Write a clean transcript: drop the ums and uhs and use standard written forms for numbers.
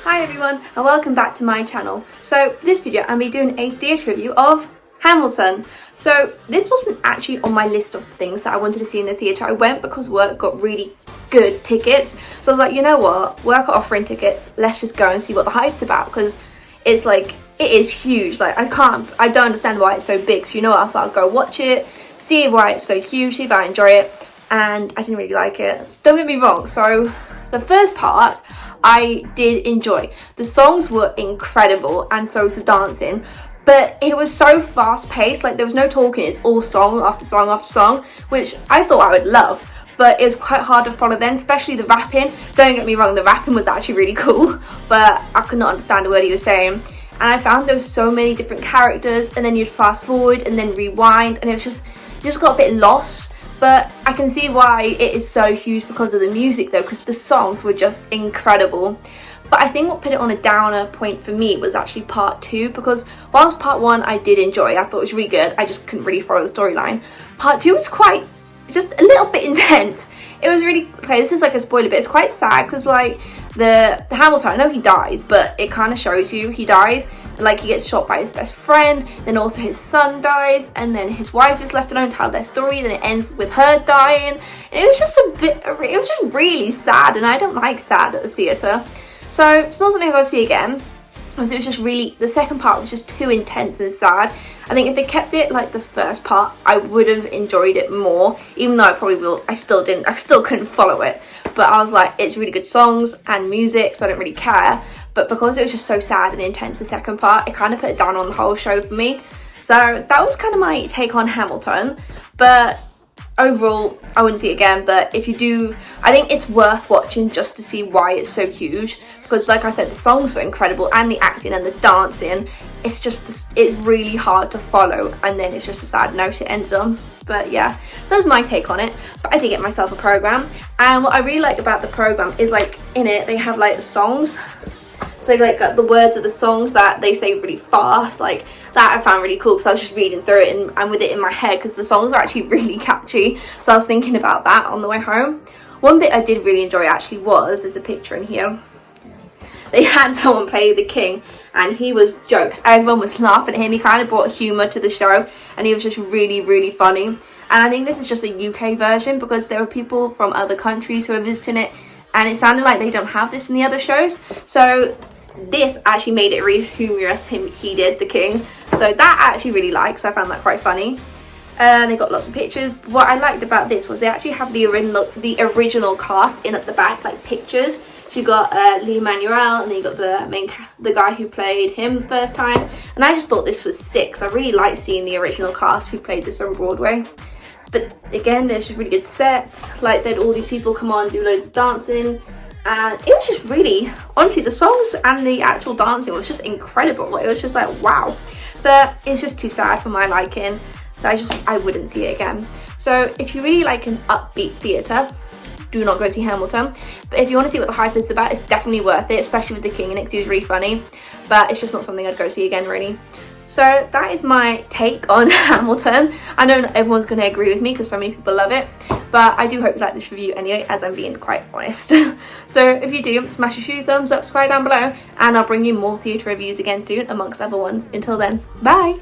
Hi everyone and welcome back to my channel. So for this video I'm going to be doing a theatre review of Hamilton. So this wasn't actually on my list of things that I wanted to see in the theatre. I went because work got really good tickets. So I was like, you know what, work are offering tickets, let's just go and see what the hype's about, because it's like, it is huge. Like I don't understand why it's so big. So you know what, I'll go watch it, see why it's so huge, see if I enjoy it. And I didn't really like it. Don't get me wrong, so the first part I did enjoy. The songs were incredible and so was the dancing, but it was so fast paced, like there was no talking, it's all song after song after song, which I thought I would love, but it was quite hard to follow then, especially the rapping. Don't get me wrong, the rapping was actually really cool, but I could not understand a word he was saying. And I found there was so many different characters, and then you'd fast forward and then rewind, and it was just, you just got a bit lost. But I can see why it is so huge because of the music though, because the songs were just incredible. But I think what put it on a downer point for me was actually part 2, because whilst part 1 I did enjoy, I thought it was really good, I just couldn't really follow the storyline. Part 2 was quite, just a little bit intense. It was really, okay, this is like a spoiler, but it's quite sad because like the Hamilton, I know he dies, but it kind of shows you he dies. Like he gets shot by his best friend, then also his son dies, and then his wife is left alone to tell their story, then it ends with her dying. And it was just it was just really sad, and I don't like sad at the theatre. So it's not something I'm going to see again, because it was just really, the second part was just too intense and sad. I think if they kept it like the first part, I would have enjoyed it more, even though I still couldn't follow it. But I was like, it's really good songs and music, so I don't really care. But because it was just so sad and intense, the second part, it kind of put it down on the whole show for me. So that was kind of my take on Hamilton. But overall, I wouldn't see it again. But if you do, I think it's worth watching just to see why it's so huge. Because like I said, the songs were incredible, and the acting and the dancing. It's just, it's really hard to follow. And then it's just a sad note it ended on. But yeah, so that was my take on it. But I did get myself a programme. And what I really like about the programme is like in it, they have like the songs. So like the words of the songs that they say really fast, like that I found really cool, because I was just reading through it and with it in my head, because the songs are actually really catchy. So I was thinking about that on the way home. One bit I did really enjoy actually was, there's a picture in here, they had someone play the king and he was jokes. Everyone was laughing at him. He kind of brought humour to the show, and he was just really, really funny. And I think this is just a UK version, because there were people from other countries who were visiting it, and it sounded like they don't have this in the other shows. So this actually made it really humorous, he did the king. So that I actually really liked, so I found that quite funny. They got lots of pictures. What I liked about this was they actually have the original cast in at the back, like pictures. So you got Lin-Manuel, and then you got the guy who played him first time. And I just thought this was sick. So I really liked seeing the original cast who played this on Broadway. But again, there's just really good sets. Like they had all these people come on, do loads of dancing. And it was just really, honestly, the songs and the actual dancing was just incredible. It was just like, wow. But it's just too sad for my liking. So I wouldn't see it again. So if you really like an upbeat theatre, do not go see Hamilton. But if you want to see what the hype is about, it's definitely worth it, especially with the king in it, because he was really funny. But it's just not something I'd go see again, really. So that is my take on Hamilton. I know not everyone's going to agree with me because so many people love it, but I do hope you like this review anyway, as I'm being quite honest. So if you do, smash a huge thumbs up, subscribe down below, and I'll bring you more theatre reviews again soon, amongst other ones. Until then, bye!